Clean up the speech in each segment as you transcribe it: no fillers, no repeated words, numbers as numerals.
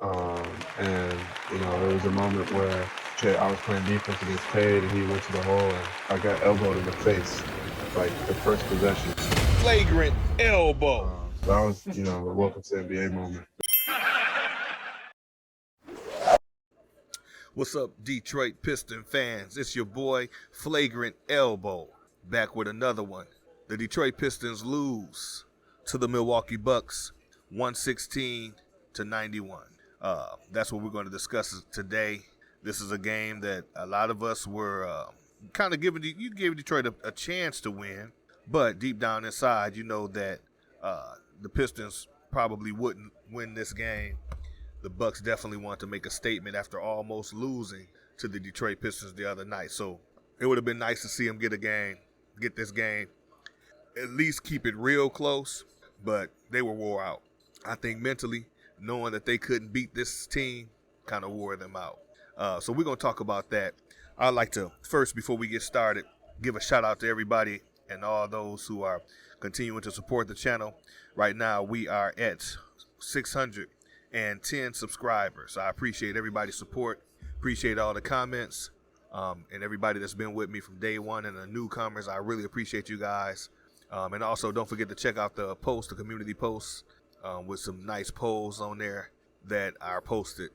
And, there was a moment where I was playing defense against Payne, and he went to the hole, and I got elbowed in the face, like the first possession. Flagrant elbow. So that was, a welcome to NBA moment. What's up, Detroit Piston fans? It's your boy, Flagrant Elbow, back with another one. The Detroit Pistons lose to the Milwaukee Bucks, 116-91. That's what we're going to discuss today. This is a game that a lot of us were kind of giving Detroit a chance to win, but deep down inside, you know that the Pistons probably wouldn't win this game. The Bucks definitely want to make a statement after almost losing to the Detroit Pistons the other night. So it would have been nice to see them get this game, at least keep it real close, but they were wore out. I think mentally, knowing that they couldn't beat this team kind of wore them out. So we're going to talk about that. I'd like to first, before we get started, give a shout out to everybody and all those who are continuing to support the channel. Right now, we are at 610 subscribers. I appreciate everybody's support. Appreciate all the comments and everybody that's been with me from day one, and the newcomers. I really appreciate you guys. And also, don't forget to check out the community posts with some nice polls on there that are posted.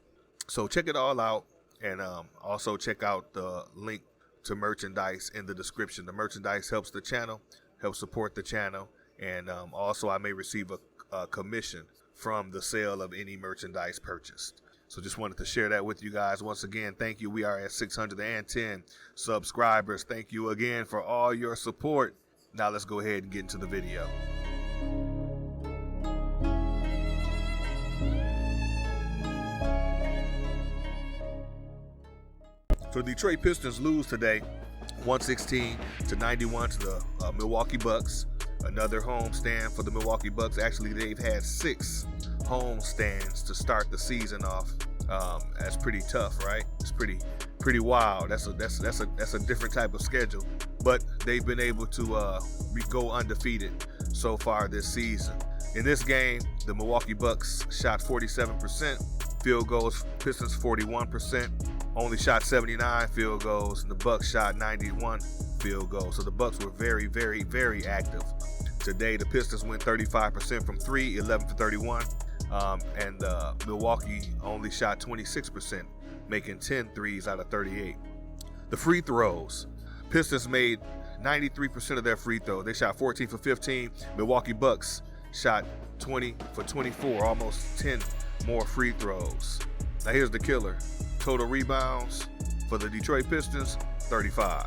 So check it all out, and also check out the link to merchandise in the description. The merchandise helps the channel, helps support the channel, and also I may receive a commission from the sale of any merchandise purchased. So just wanted to share that with you guys. Once again, thank you. We are at 610 subscribers. Thank you again for all your support. Now let's go ahead and get into the video. So the Detroit Pistons lose today, 116-91 to the Milwaukee Bucks. Another home stand for the Milwaukee Bucks. Actually, they've had 6 home stands to start the season off. That's pretty tough, right? It's pretty wild. That's a different type of schedule. But they've been able to go undefeated so far this season. In this game, the Milwaukee Bucks shot 47% field goals, Pistons 41%. Only shot 79 field goals, and the Bucks shot 91 field goals. So the Bucks were very, very, very active. Today, the Pistons went 35% from 3, 11 for 31. And Milwaukee only shot 26%, making 10 threes out of 38. The free throws. Pistons made 93% of their free throws. They shot 14 for 15. Milwaukee Bucks shot 20 for 24, almost 10 more free throws. Now here's the killer. Total rebounds for the Detroit Pistons, 35.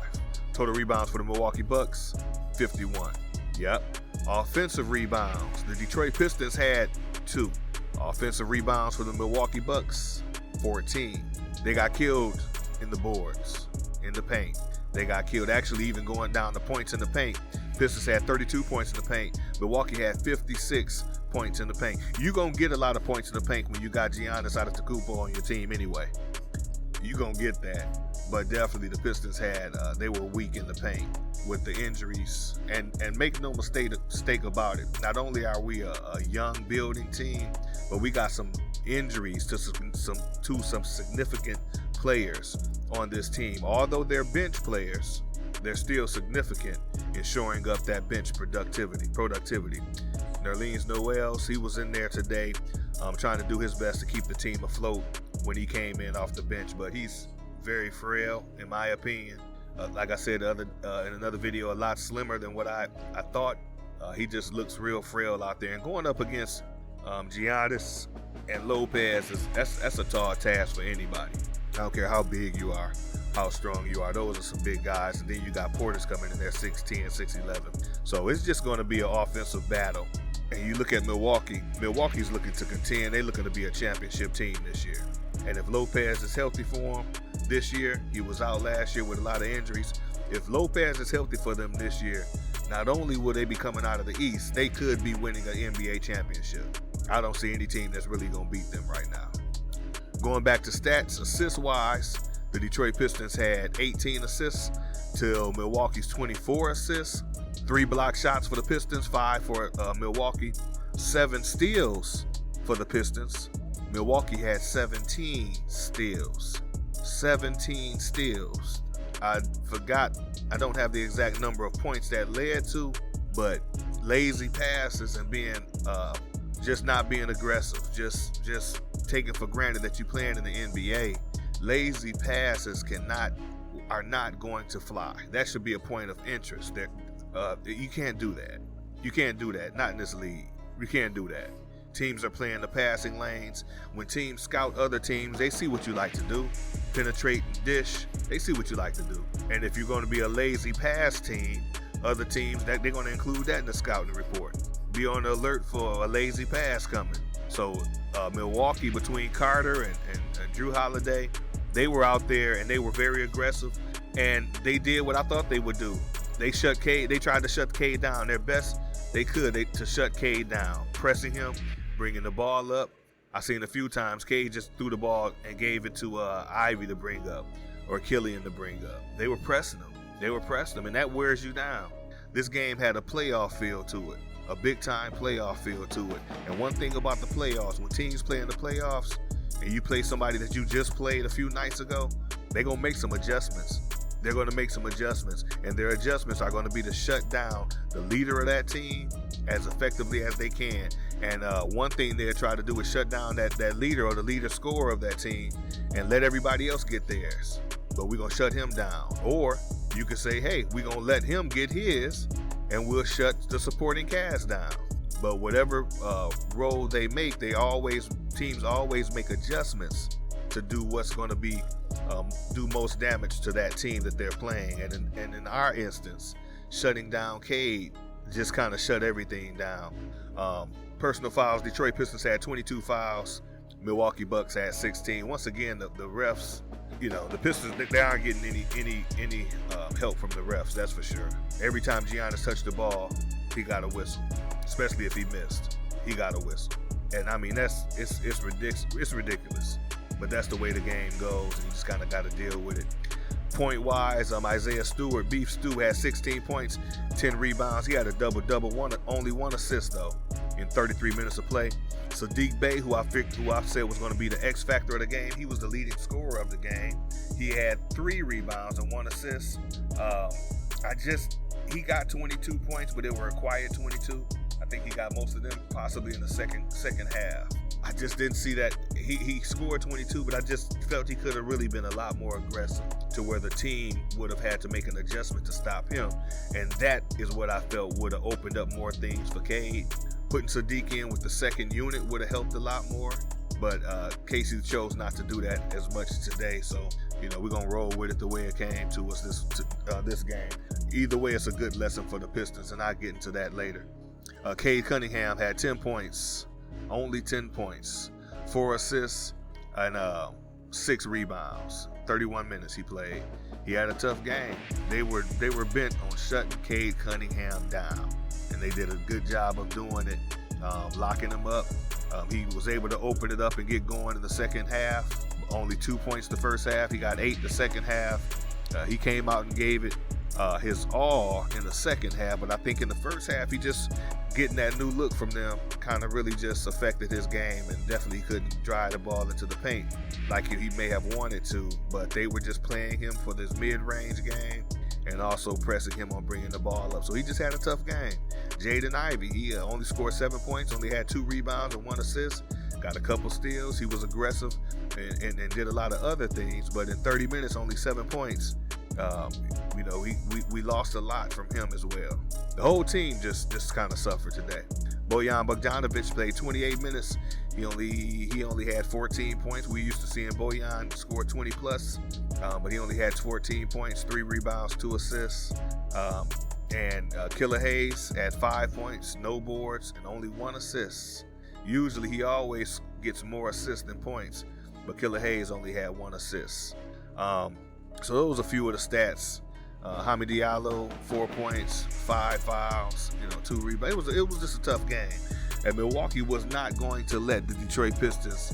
Total rebounds for the Milwaukee Bucks, 51. Yep. Offensive rebounds. The Detroit Pistons had 2. Offensive rebounds for the Milwaukee Bucks, 14. They got killed in the boards, in the paint. They got killed actually even going down the points in the paint. Pistons had 32 points in the paint. Milwaukee had 56 points in the paint. You're going to get a lot of points in the paint when you got Giannis Antetokounmpo on your team anyway. You're going to get that. But definitely the Pistons they were weak in the paint with the injuries. And make no mistake about it. Not only are we a young building team, but we got some injuries to some significant players on this team. Although they're bench players, they're still significant in shoring up that bench productivity. Nerlens Noel, he was in there today trying to do his best to keep the team afloat when he came in off the bench, but he's very frail, in my opinion. Like I said in another video, a lot slimmer than what I thought. He just looks real frail out there. And going up against Giannis and Lopez, that's a tall task for anybody. I don't care how big you are, how strong you are. Those are some big guys. And then you got Portis coming in there 6'10", 6'11". So it's just going to be an offensive battle. And you look at Milwaukee's looking to contend. They're looking to be a championship team this year. And if Lopez is healthy for them this year, he was out last year with a lot of injuries. If Lopez is healthy for them this year, not only will they be coming out of the East, they could be winning an NBA championship. I don't see any team that's really going to beat them right now. Going back to stats, assist-wise, the Detroit Pistons had 18 assists to Milwaukee's 24 assists. 3 block shots for the Pistons, 5 for Milwaukee. 7 steals for the Pistons. Milwaukee had 17 steals. 17 steals. I forgot, I don't have the exact number of points that led to, but lazy passes and being just not being aggressive, just taking for granted that you're playing in the NBA. Lazy passes are not going to fly. That should be a point of interest. You can't do that. You can't do that. Not in this league. You can't do that. Teams are playing the passing lanes. When teams scout other teams, they see what you like to do. Penetrate and dish. They see what you like to do. And if you're going to be a lazy pass team, other teams, they're going to include that in the scouting report. Be on the alert for a lazy pass coming. So Milwaukee, between Carter and Drew Holiday, they were out there and they were very aggressive, and they did what I thought they would do. They tried to shut Cade down their best they could to shut Cade down, pressing him, bringing the ball up. I seen a few times Cade just threw the ball and gave it to Ivy to bring up, or Killian to bring up. They were pressing him, and that wears you down. This game had a playoff feel to it, a big-time playoff feel to it. And one thing about the playoffs, when teams play in the playoffs, and you play somebody that you just played a few nights ago, they're going to make some adjustments. They're going to make some adjustments, and their adjustments are going to be to shut down the leader of that team as effectively as they can. And one thing they'll try to do is shut down that leader or the leader scorer of that team and let everybody else get theirs. But we're going to shut him down. Or you could say, hey, we're going to let him get his, and we'll shut the supporting cast down. But whatever role they make, teams always make adjustments to do what's going to be do most damage to that team that they're playing. And in our instance, shutting down Cade just kind of shut everything down. Personal fouls, Detroit Pistons had 22 fouls. Milwaukee Bucks had 16. Once again, the refs, the Pistons, they aren't getting any help from the refs, that's for sure. Every time Giannis touched the ball, he got a whistle. Especially if he missed, he got a whistle. And I mean, it's ridiculous. But that's the way the game goes, and you just kind of got to deal with it. Point-wise, Isaiah Stewart, Beef Stew, had 16 points, 10 rebounds. He had a double-double, only one assist, though, in 33 minutes of play. Sadiq Bey, who I said was going to be the X factor of the game, he was the leading scorer of the game. He had 3 rebounds and 1 assist. He got 22 points, but they were a quiet 22. I think he got most of them possibly in the second half. I just didn't see that. He scored 22, but I just felt he could have really been a lot more aggressive, to where the team would have had to make an adjustment to stop him. And that is what I felt would have opened up more things for Cade. Putting Sadiq in with the second unit would have helped a lot more. But Casey chose not to do that as much today. So, we're going to roll with it the way it came to us this game. Either way, it's a good lesson for the Pistons, and I'll get into that later. Cade Cunningham had 10 points. Only 10 points, 4 assists, and 6 rebounds. 31 minutes he played. He had a tough game. They were bent on shutting Cade Cunningham down, and they did a good job of doing it, locking him up. He was able to open it up and get going in the second half. Only 2 points the first half. He got 8 the second half. He came out and gave it his all in the second half, but I think in the first half he just getting that new look from them kind of really just affected his game, and definitely couldn't drive the ball into the paint like he may have wanted to. But they were just playing him for this mid-range game and also pressing him on bringing the ball up. So he just had a tough game. Jaden Ivey, he only scored 7 points, only had 2 rebounds and 1 assist. Got a couple steals. He was aggressive and did a lot of other things, but in 30 minutes, only 7 points. We lost a lot from him as well. The whole team just kind of suffered today. Bojan Bogdanovic played 28 minutes. He only had 14 points. We used to seeing Bojan score 20 plus, but he only had 14 points, 3 rebounds, 2 assists. And Killer Hayes had 5 points, no boards, and only 1 assist. Usually he always gets more assists than points, but Killer Hayes only had 1 assist. So those are a few of the stats. Hamid Diallo, 4 points, 5 fouls, 2 rebounds. It was just a tough game. And Milwaukee was not going to let the Detroit Pistons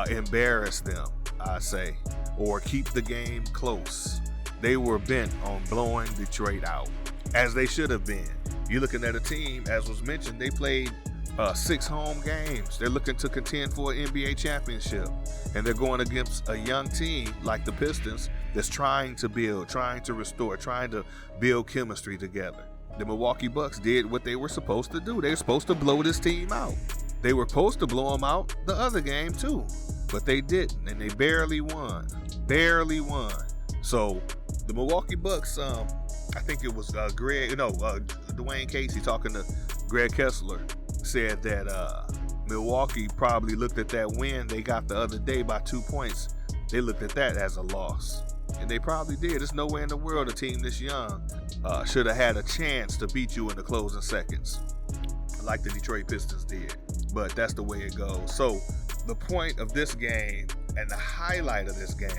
embarrass them, I say, or keep the game close. They were bent on blowing Detroit out, as they should have been. You're looking at a team, as was mentioned, they played 6 home games. They're looking to contend for an NBA championship. And they're going against a young team like the Pistons that's trying to build, trying to restore, trying to build chemistry together. The Milwaukee Bucks did what they were supposed to do. They were supposed to blow this team out. They were supposed to blow them out the other game too, but they didn't, and they barely won. Barely won. So the Milwaukee Bucks, I think it was Dwayne Casey talking to Greg Kessler, said that Milwaukee probably looked at that win they got the other day by 2 points. They looked at that as a loss. And they probably did. There's no way in the world a team this young should have had a chance to beat you in the closing seconds like the Detroit Pistons did. But that's the way it goes. So the point of this game and the highlight of this game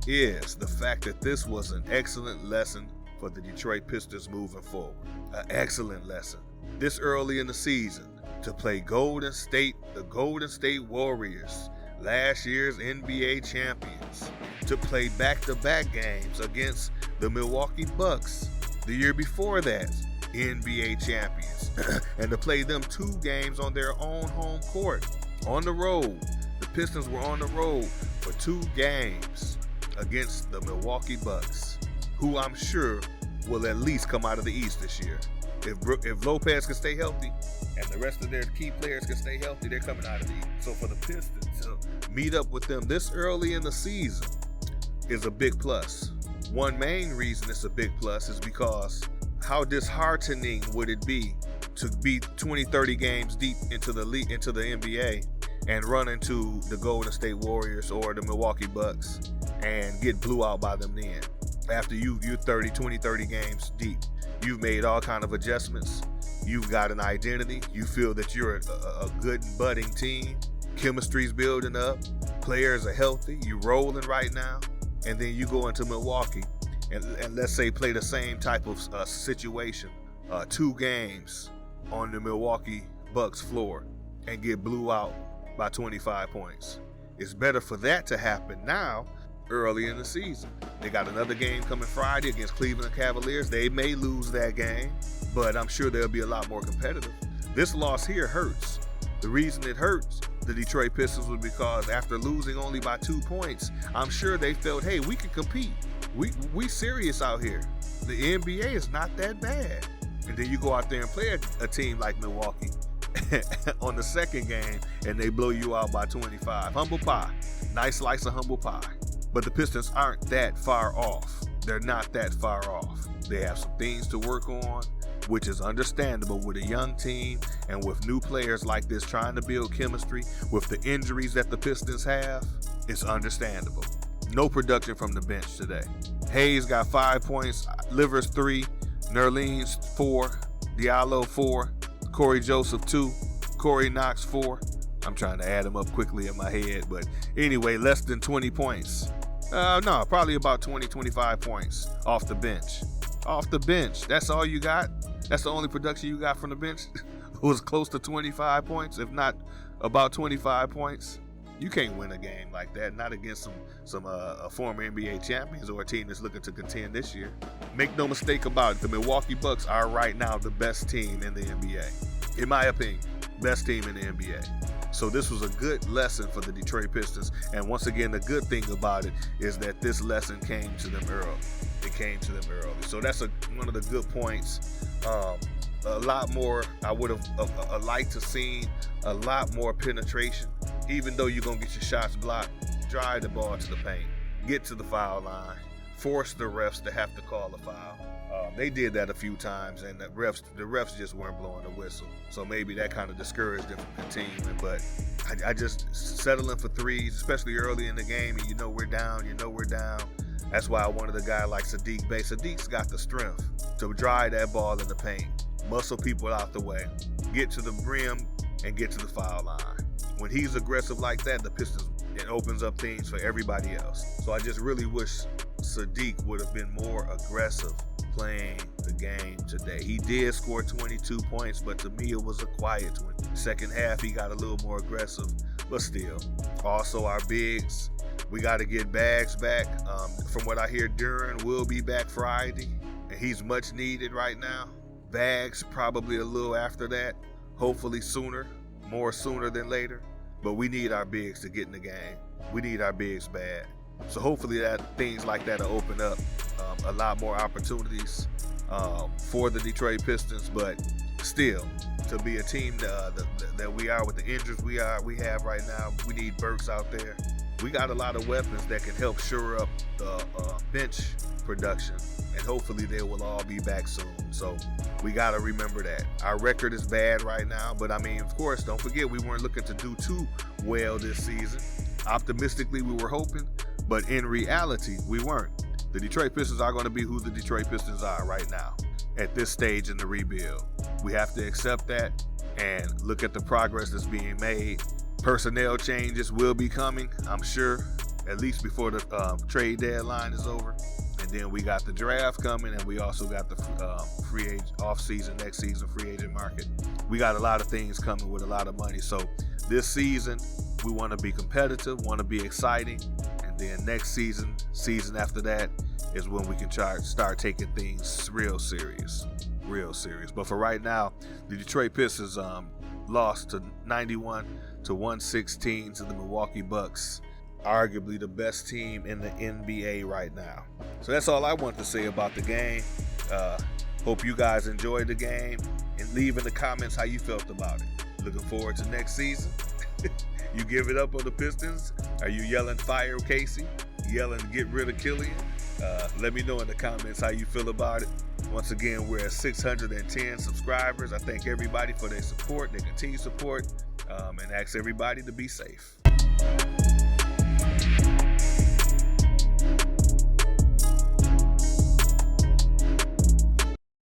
is the fact that this was an excellent lesson for the Detroit Pistons moving forward. An excellent lesson. This early in the season to play the Golden State Warriors, last year's NBA champions, to play back-to-back games against the Milwaukee Bucks, the year before that, NBA champions, and to play them 2 games on their own home court, on the road. The Pistons were on the road for 2 games against the Milwaukee Bucks, who I'm sure will at least come out of the East this year. If Lopez can stay healthy and the rest of their key players can stay healthy, they're coming out of the East. So for the Pistons to meet up with them this early in the season is a big plus. One main reason it's a big plus is because how disheartening would it be to be 20-30 games deep into the NBA and run into the Golden State Warriors or the Milwaukee Bucks and get blew out by them then. After you're 20-30 games deep, you've made all kind of adjustments. You've got an identity. You feel that you're a good and budding team. Chemistry's building up. Players are healthy. You're rolling right now. And then you go into Milwaukee and let's say play the same type of situation, 2 games on the Milwaukee Bucks floor and get blew out by 25 points. It's better for that to happen now, early in the season. They got another game coming Friday against Cleveland Cavaliers. They may lose that game, but I'm sure they'll be a lot more competitive. This loss here hurts. The reason it hurts the Detroit Pistons was because after losing only by 2 points, I'm sure they felt, hey, we can compete. We serious out here. The NBA is not that bad. And then you go out there and play a team like Milwaukee on the second game and they blow you out by 25. Humble pie. Nice slice of humble pie. But the Pistons aren't that far off. They're not that far off. They have some things to work on, which is understandable with a young team and with new players like this trying to build chemistry. With the injuries that the Pistons have, it's understandable. No production from the bench today. Hayes got 5 points, Livers 3, Nerlens 4, Diallo 4, Corey Joseph 2, Corey Knox 4. I'm trying to add them up quickly in my head, but anyway, less than 20 points. No, probably about 20, 25 points off the bench. Off the bench. That's all you got? That's the only production you got from the bench? It was close to 25 points, if not about 25 points. You can't win a game like that, not against some former NBA champions or a team that's looking to contend this year. Make no mistake about it, the Milwaukee Bucks are right now the best team in the NBA. In my opinion, best team in the NBA. So this was a good lesson for the Detroit Pistons. And once again, the good thing about it is that this lesson came to them early. It came to them early. So that's one of the good points. A lot more, I would have liked to seen a lot more penetration. Even though you're going to get your shots blocked, drive the ball to the paint, get to the foul line, force the refs to have to call a foul. They did that a few times, and the refs just weren't blowing the whistle. So maybe that kind of discouraged them from continuing. But I just settling for threes, especially early in the game, and we're down. That's why I wanted a guy like Saddiq Bey. Sadiq's got the strength to drive that ball in the paint, muscle people out the way, get to the rim, and get to the foul line. When he's aggressive like that, the Pistons, it opens up things for everybody else. So I just really wish Saddiq would have been more aggressive playing the game today. He did score 22 points, but to me it was a quiet 20. Second half he got a little more aggressive, but still. Also our bigs, we got to get Bags back. From what I hear, Duran will be back Friday, and he's much needed right now. Bags probably a little after that. hopefully more sooner than later. But we need our bigs to get in the game. We need our bigs bad. So hopefully that things like that will open up a lot more opportunities for the Detroit Pistons. But still, to be a team that we are with the injuries we have right now, we need Burks out there. We got a lot of weapons that can help shore up the bench production, and hopefully they will all be back soon. So we got to remember that. Our record is bad right now, but I mean, of course, don't forget we weren't looking to do too well this season. Optimistically, we were hoping, but in reality, we weren't. The Detroit Pistons are going to be who the Detroit Pistons are right now at this stage in the rebuild. We have to accept that and look at the progress that's being made. Personnel changes will be coming, I'm sure, at least before the trade deadline is over. And then we got the draft coming, and we also got the free agent off-season, next season free agent market. We got a lot of things coming with a lot of money. So this season, we want to be competitive, want to be exciting. And then next season after that is when we can start taking things real serious. But for right now, the Detroit Pistons lost to 91-116 to the Milwaukee Bucks, arguably the best team in the NBA right now. So that's all I want to say about the game. Hope you guys enjoyed the game, and leave in the comments how you felt about it. Looking forward to next season. You give it up on the Pistons? Are you yelling fire Casey? Yelling get rid of Killian? Let me know in the comments how you feel about it. Once again, we're at 610 subscribers. I thank everybody for their support, their continued support, and ask everybody to be safe.